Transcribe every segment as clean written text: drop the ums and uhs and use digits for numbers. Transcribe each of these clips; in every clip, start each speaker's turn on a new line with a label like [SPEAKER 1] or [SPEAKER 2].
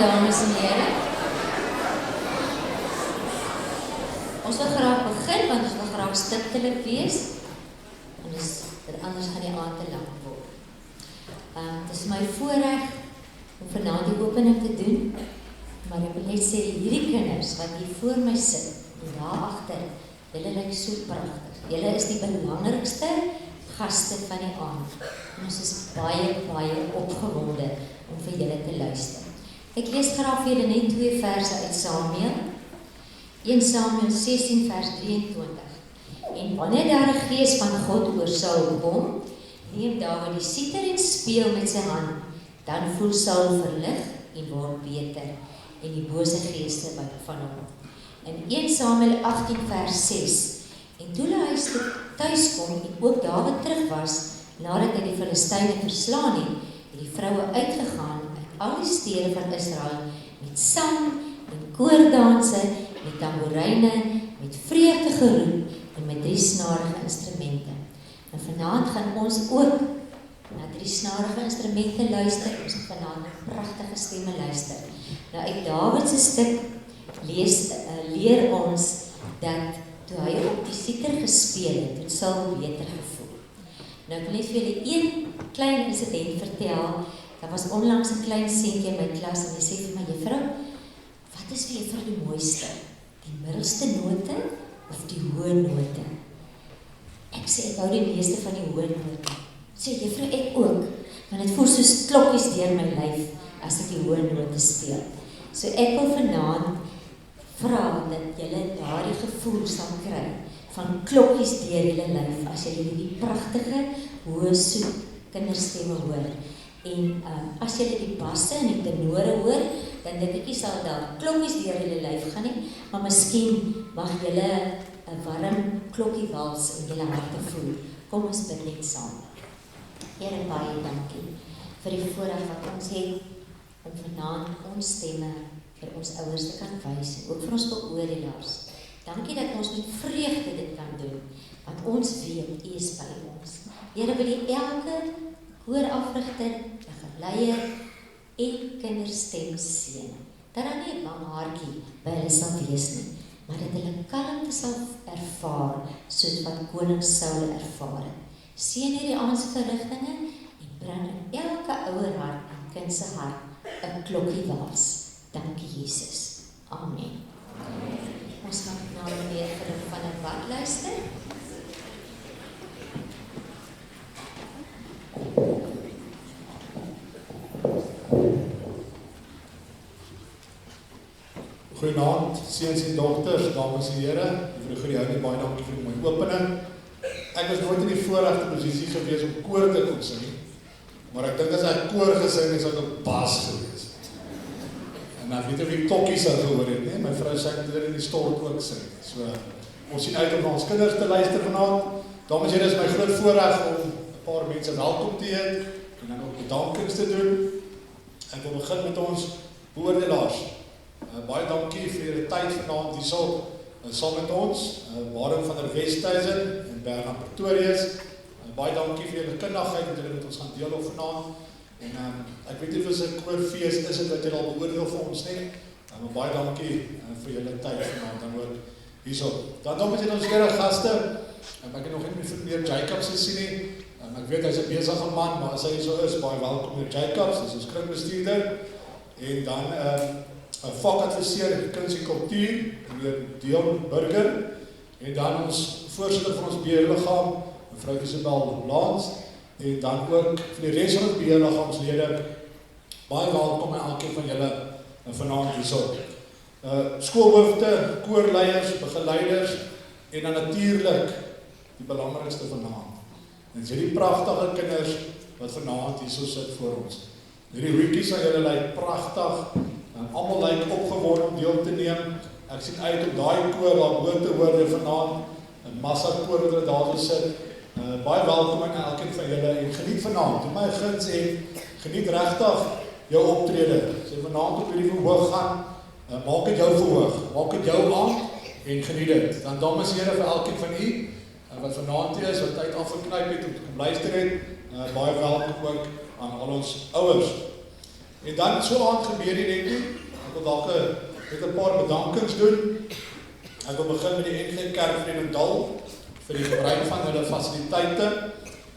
[SPEAKER 1] dames en heren. Ons wil graag begin, want ons wil graag stiptelik wees. Anders gaan die aand te lang word. Het is my voorreg om vanaand die opening te doen, maar ek wil net sê, hierdie kinders wat hier voor my sit, en daar agter, julle lyk so pragtig. Julle is die belangrikste gaste van die aand. En ons is baie, baie opgewonde om vir julle te luister. Ek lees graag vir julle net 2 verse uit Samuel. 1 Samuel 16 vers 23. En wanneer daar 'n gees van God oor Saul kom, neem Dawid die siter en speel met sy hand, dan voel Saul verlig en word beter, en die bose geeste wyk van hom. In 1 Samuel 18 vers 6. En toe hy thuis kom en ook Dawid terug was, nadat hy die Filistyne verslaan het die vroue uitgegaan uit al die stede van Israel met sang en koordanse, met tamboeryne, met vreugde geroep en met 3-snarige instrumente. En vanaand gaan ons ook na 3-snarige instrumente luister. Ons gaan vanaand pragtige stemme luister. Nou uit Dawid se stuk leer ons dat toe hy op die siter gespeel het, het Saul beter gevoel. Nou ek wil net vir julle een klein incident vertel. Daar was onlangs 'n klein seentjie in my klas en hy sê vir my, juffrou, wat is vir juffrou die mooiste? Die middelste note of die hoë note? Ek sê, ek hou die meeste van die hoë note. Sê, juffrou, ek ook, want het voel soos klokkies deur my lyf as ek die hoë note speel. So ek wil vanaand vra dat julle daardie gevoel sal kry van klokkies deur julle lyf as julle die pragtige, hoë soet kinderstemme hoor. En as julle die basse en die tenore hoor, dan dink ek nie sal daar klokkies deur julle lyf gaan nie, maar miskien mag julle 'n warm klokkiewals in julle harte voel. Kom ons bid net saam. Here, baie dankie vir die voorreg wat ons het om vanaand ons stemme vir ons ouers te kan wys, en ook vir ons beoordelaars. Dankie dat ons met vreugde dit kan doen, want ons weet, U is by ons. Here, wil U elke koorafrigter, begeleier en kinderstem seën, dat daar nie 'n lang haartjie by hulle sal wees nie, maar dat hulle kalmte sal ervaar, soos wat koning Saul ervaar het. Seën hierdie aand se verrigtinge en bring in elke ouer hart en kind se hart 'n klokkiewals. Dankie Jesus. Amen. Ons gaan nou weer vir van 'n wat luister.
[SPEAKER 2] Goeienaand, seuns en dogters, dames en here. Juffrou Griou, baie dankie vir my opening. Ek was nooit in die voorregte posisie gewees om koor te kon sing, maar ek dink as ek koor gesing het, sou ek 'n bas gewees het. En dan weet ek wie klokkies sou gehoor het, nee? My vrou sê ek moet in die stort ook sing. So, ons sien uit om na ons kinders te luister vanaand. Dames en here, is my groot voorreg om 'n paar mense welkom te heet en dan ook bedankings te doen. Ek wil begin met ons beoordelaars. Baie dankie vir julle tyd vanaand hierso saam met ons. Baden van der Westhuizen en Bernhard Pretorius. Baie dankie vir julle kundigheid wat julle met ons gaan deel op vanaand. En ek weet nie of dit 'n koorfees is het wat julle al beoordeel vir ons nie. Maar baie dankie vir julle tyd vanaand dan ook hierso. Dan met ons here gaste. Ek het nog nie meer Jacobs gesien nie. Ek weet hy's 'n besige man, maar as hy so is, baie welkom meneer Jacobs, dis ons kringbestuurder. En dan 'n vakadviseur in kuns en kultuur, meneer Dion Burger, en dan ons voorsitter van ons beheerliggaam, mevrou Isabel Lans, en dan ook vir die res van ons beheerliggaamslede, baie welkom aan elkeen van julle vanaand hierso. Skoolhoofde, koorleiers, begeleiders, en dan natuurlik die belangrikste vanaand. En dis hierdie pragtige kinders wat vanaand hierso sit voor ons. Hierdie hoetjies aan julle lyk pragtig. En almal lyk opgewonde om deel te neem. Ek sien uit om daai koor daar bo te hoor vanaand. 'n Massa koor wat daar sit. Baie welkom aan elkeen van julle en geniet vanaand. Doe my guns en geniet regtig jou optrede. As jy vanaand op hierdie verhoog gaan, maak dit jou verhoog. Maak dit jou aan en geniet dit. Dan dames en here vir elkeen van u wat vanaand hier is, wat tyd afgeknyp het om te kom luister het. Baie welkom ook aan al ons ouers. En dan so aand gebeur die net nie. Ek wil dalk net 'n paar bedankings doen. Ek wil begin met die NG Kerk Vredendal vir die gebruik van hulle fasiliteite.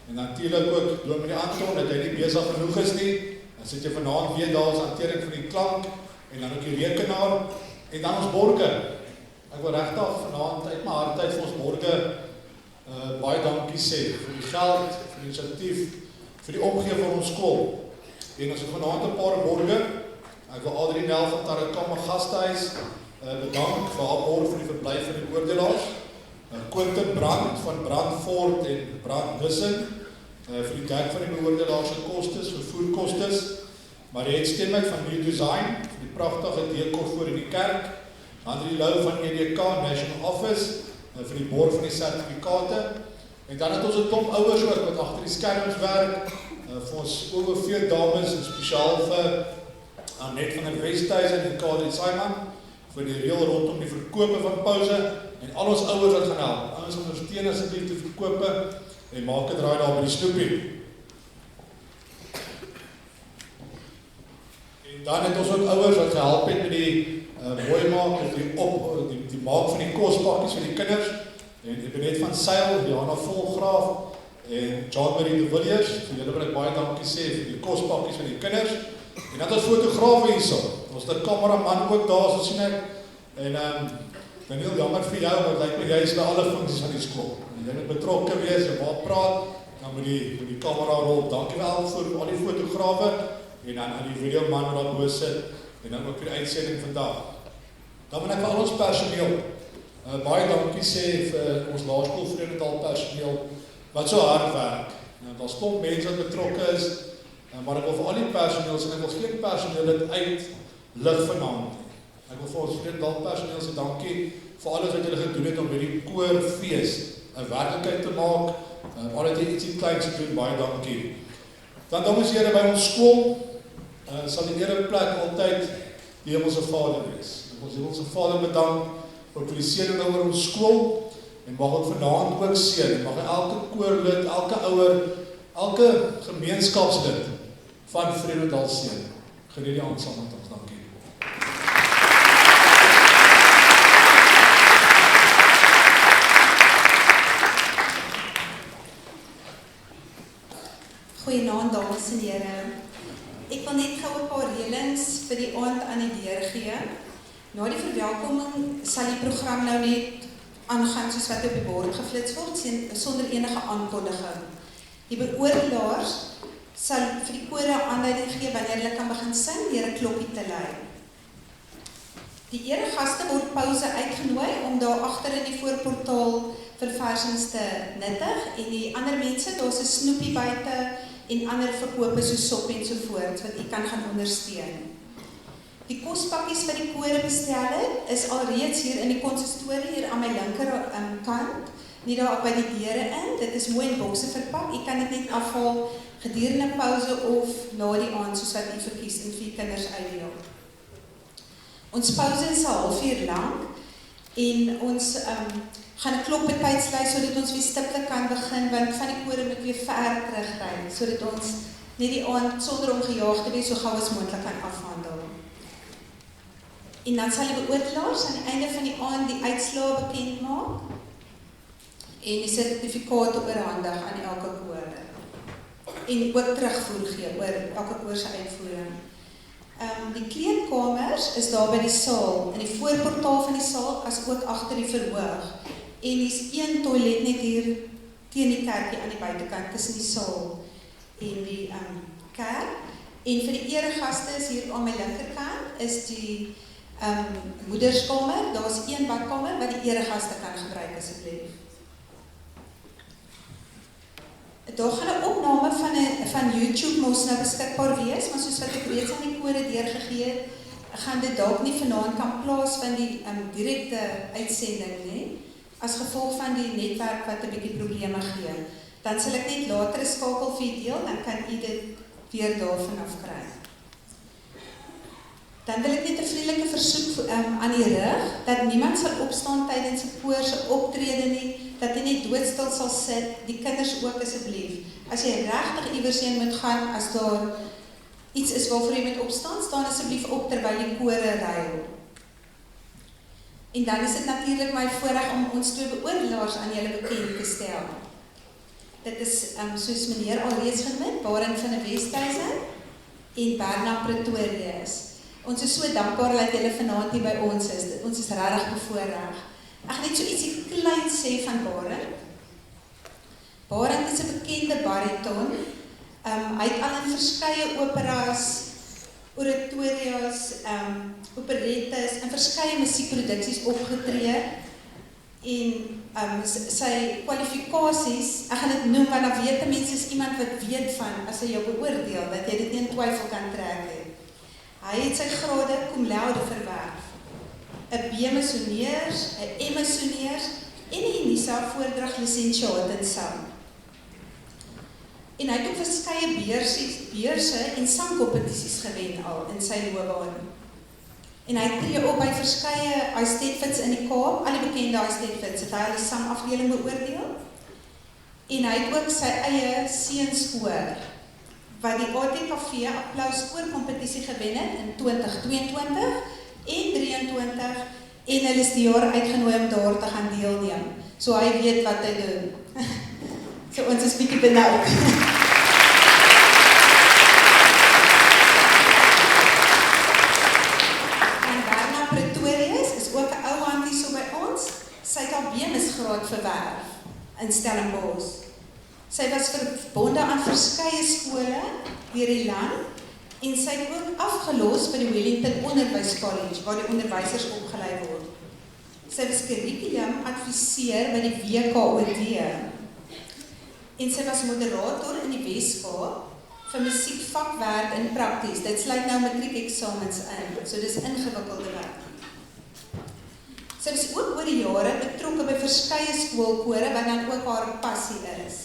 [SPEAKER 2] En natuurlik ook Dominee Anton, dat hy nie besig genoeg is nie. Dan sit jy vanaand weer daar as hantering van die klank en dan ook die rekenaar en dan ons borge. Ek wil regtig vanaand uit my hart uit vir ons borge baie dankie sê vir die geld, vir die inisiatief, vir die omgee van ons skool. En ons het vanaand 'n paar borge. Ek wil Adrie Nel van Tarakama Gastehuis bedank vir haar borg vir die verblyf van die oordelaars. Quentin Brand van Brandfort en Brandwissen vir die dek van die oordelaars se kostes, vervoerkostes. Mariet Stemmek van New Design vir die pragtige dekor voor in die kerk. Andrie Lou van EDK National Office vir die borg van die sertifikate. En dan het ons 'n klomp ouers ook wat agter die skerms werk. Vir ons OV dames en spesiaal vir Annette van der Westhuizen en Kadri Simon vir die reël rondom die verkope van pouse en al ons ouers wat gaan help. Ouers ondersteun asseblief die verkope en maak 'n draai daar by die snoepie. En dan het ons ook ouers wat gehelp het met die mooi maak of die maak van die kospakkies vir die kinders. En Ebenet van Sail, Johanna Volgraaf en John Marie de Villiers. Vir julle wil ek baie dankie sê vir die kospakkies vir die kinders. En dat ons fotograaf hierso. Ons het 'n kameraman ook daar, so sien ek. En Daniel, jammer vir jou, want lyk my jy is by alle funksies van die skool. En jy moet betrokke wees en maar praat, dan moet die kamera rol. Dankie wel vir al die fotograwe en dan aan die videoman wat daar bo sit en dan ook vir die uitsending vandag. Dan wil ek vir al ons personeel baie dankie sê vir ons laerskool Vredendal personeel wat so hard werk. Daar's klomp mense wat betrokke is, maar ek wil vir al die personeel en ek wil geen personeel dit uit lig vanaand. Ek wil vir ons Vredendal personeel sê dankie vir alles wat julle gedoen het om hierdie koorfees 'n werklikheid te maak. Al het jy ietsie kleins gedoen, baie dankie. Dan dames en here by ons skool sal die ereplek altyd die Hemelse Vader wees. Ons Hemelse Vader bedank vir die seëning oor ons skool en mag ons vanaand ook seën. Mag elke koorlid, elke ouer, elke gemeenskapslid van Vredendal seën. Geniet die aand saam met ons. Dankie.
[SPEAKER 3] Goeienaand dames en here. Ek wil net gou 'n paar reëlings vir die aand aan die deur gee. Na die verwelkoming sal die program nou net aangaan soos wat op die bord geflits word sonder enige aankondiging. Die beoordelaars sal vir die kore aanleiding gee wanneer hulle kan begin sing deur 'n kloppie te lui. Die eregaste word pouse uitgenooi om daar agter in die voorportaal verversings te nuttig en die ander mense, daar's 'n snoepie buite en ander verkope soos sop en so voort wat u kan gaan ondersteun. Die kospakkies wat die kore bestel het, is alreeds hier in die konsistorie hier aan my linkerkant, nie daar by die deure in. Dit is mooi in bokse verpak. U kan dit net afhaal gedurende pouse of na die aand soos wat u verkies en vir u kinders uitdeel. Ons pouse is 'n halfuur lank en ons gaan 'n kloppetyd sluit sodat ons weer stiptelik kan begin, want van die kore moet weer ver terugry sodat ons net die aand sonder om gejaag te wees so gou as moontlik kan afhandel. En dan sal die beoordelaars aan die einde van die aand die uitslae bekend maak en die sertifikate oorhandig aan elke koor. En ook terugvoer gee oor elke koor se uitvoering. Die kleedkamers is daar by die saal, in die voorportaal van die saal, as ook agter die verhoog. En dis een toilet net hier teen die kerkie aan die buitekant tussen die saal en die kerk. En vir die eregaste is hier aan my linkerkant is die moederskamer. Daar's een badkamer wat die eregaste kan gebruik asseblief. Daar gaan 'n opname van YouTube mos nou beskikbaar wees, maar soos wat ek reeds aan die kode deurgegee het, gaan dit dalk nie vanaand kan plaas van die direkte uitsending nie, as gevolg van die netwerk wat 'n bietjie probleme gee. Dan sal ek net later 'n skakel vir u deel, dan kan u dit weer daarvan af kry. Dan wil ek net 'n vriendelike versoek aan die rig, dat niemand sal opstaan tydens 'n koor se optrede nie, dat hy net doodstil sal sit, die kinders ook asseblief. As jy regtig iewers heen moet gaan, as daar iets is waarvoor jy moet opstaan, staan asseblief op terwyl die kore ruil. En dan is dit natuurlik my voorreg om ons twee beoordelaars aan julle bekend te stel. Dit is, soos meneer al reeds genoem, Baron van die Westhuizen en Bernard Pretorius. Ons is so dankbaar dat julle vanaand hier by ons is. Ons is regtig bevoorreg. Ek gaan net so ietsie klein sê van Baron. Baron is 'n bekende bariton. Hy het al in verskeie operas, oratorias, operettes en verskeie musiekproduksies opgetree en sy kwalifikasies, ek gaan dit noem want dan weet mense is iemand wat weet van as hy jou beoordeel, dat jy dit nie in twyfel kan trek nie. Hy het sy grade cum laude verwerf, 'n B-missioneers, 'n M-missioneers en 'n Unisa voordrag lisensiaat in sang. En hy het ook verskeie beurse en sangkompetisies gewen al in sy loopbaan. En hy tree op by verskeie Eisteddfods in die Kaap, al die bekende Eisteddfods, het hy die sangafdeling beoordeel. En hy het ook sy eie seunskoor, wat die ATKV Applaus koorkompetisie gewen het in 2022 en 23 en hulle is die jaar uitgenooi om daar te gaan deelneem. So hy weet wat hy doen. So ons is bietjie benoud. En Bernard Pretorius is ook 'n ou handie so by ons. Sy het haar B-misgraad verwerf in Stellenbosch. Sy was verbonde aan verskeie skole deur die land en sy het ook afgelos by die Wellington Onderwyscollege waar die onderwysers opgelei word. Sy was curriculum adviseur by die WKOD. En sy was moderator in die Weskaap vir musiekvakwerk en prakties. Dit sluit nou matriekeksamens in, so dis ingewikkelde werk. Sy was ook oor die jare betrokke by verskeie skoolkore wat dan ook haar passie is.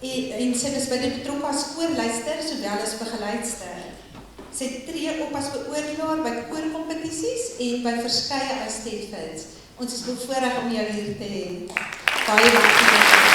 [SPEAKER 3] En sy was by die betrokke as koorluister sowel as begeleidster. Sy tree op as beoordelaar by koorkompetisies en by verskeie Eisteddfods. Ons is bevoorreg om jou hier te hê. Baie dankie.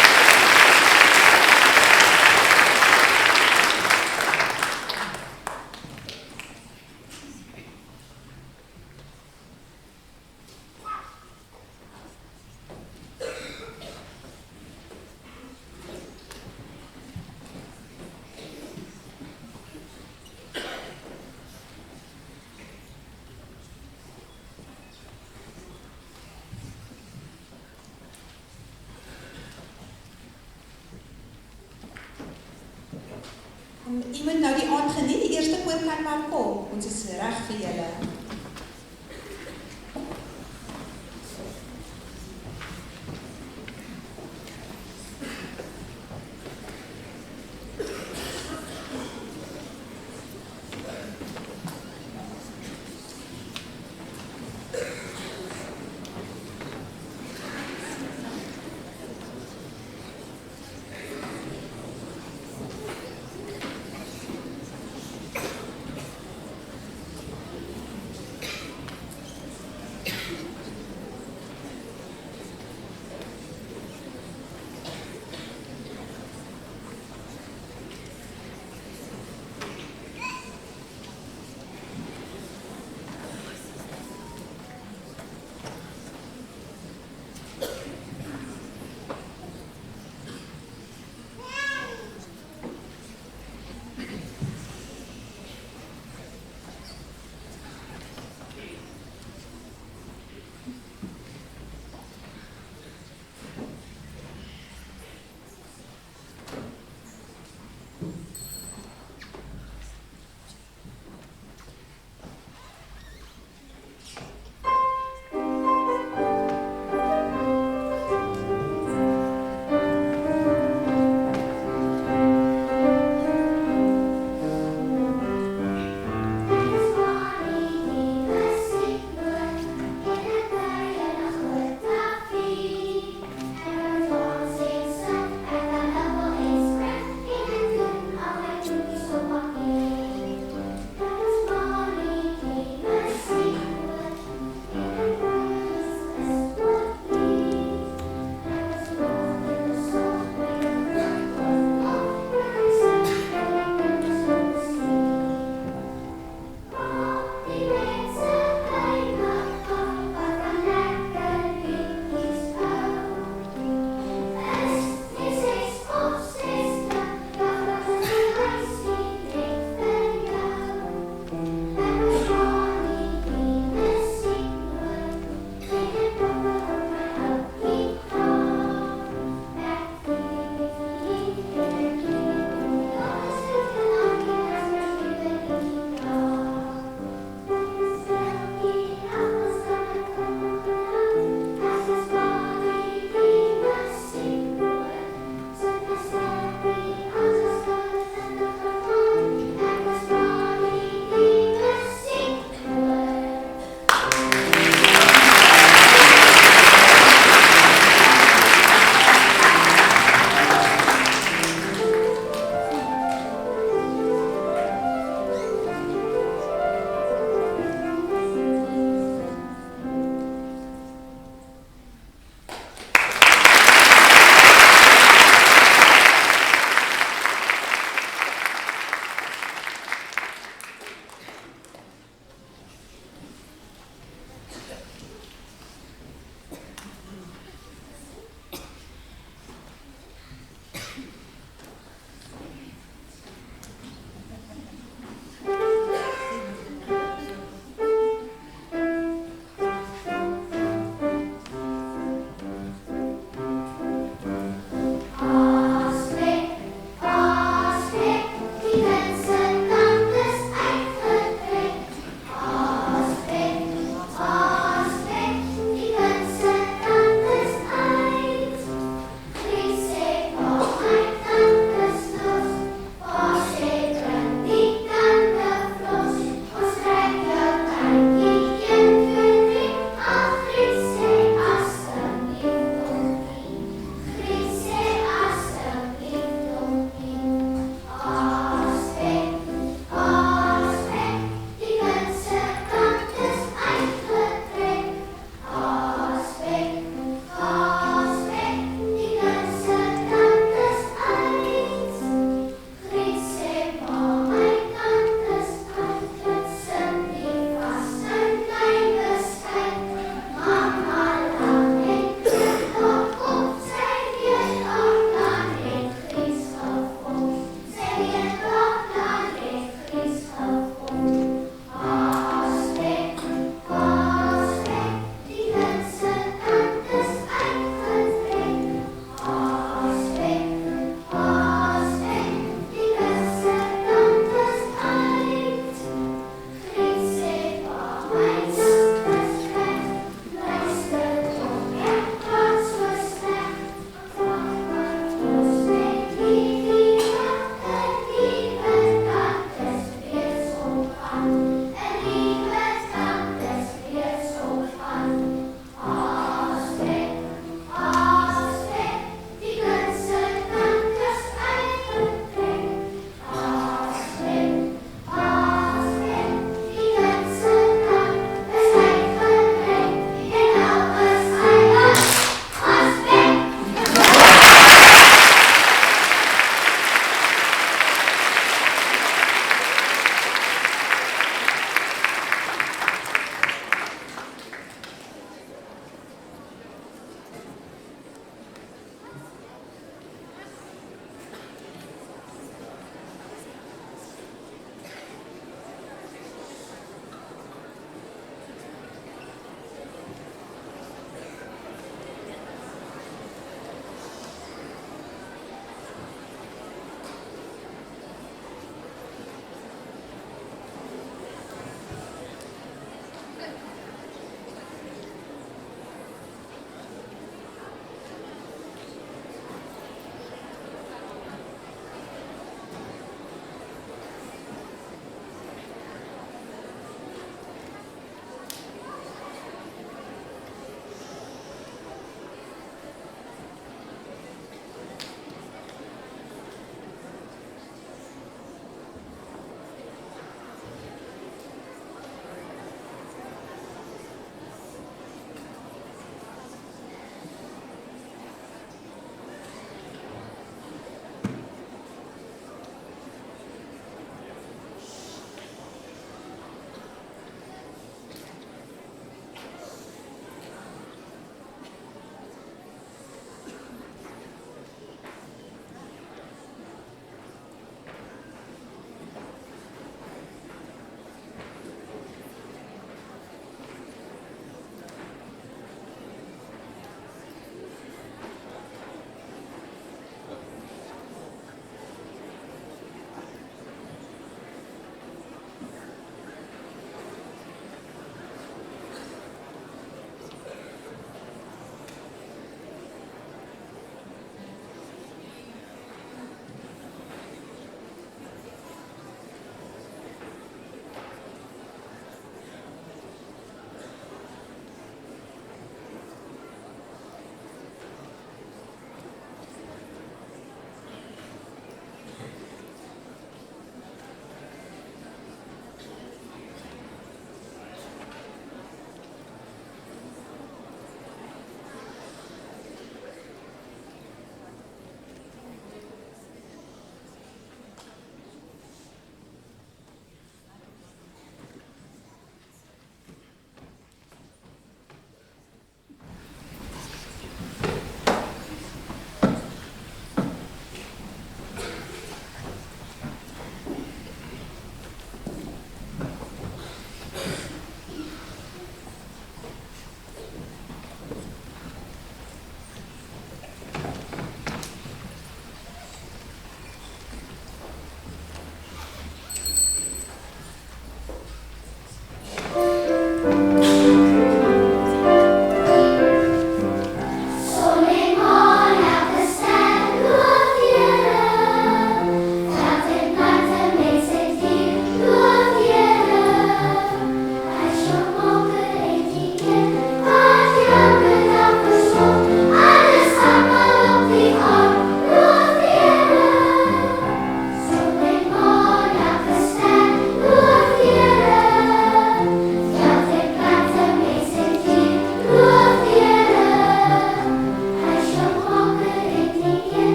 [SPEAKER 3] U moet nou die aand geniet, die eerste koor kan maar kom, ons is reg vir julle.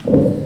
[SPEAKER 1] Dankie.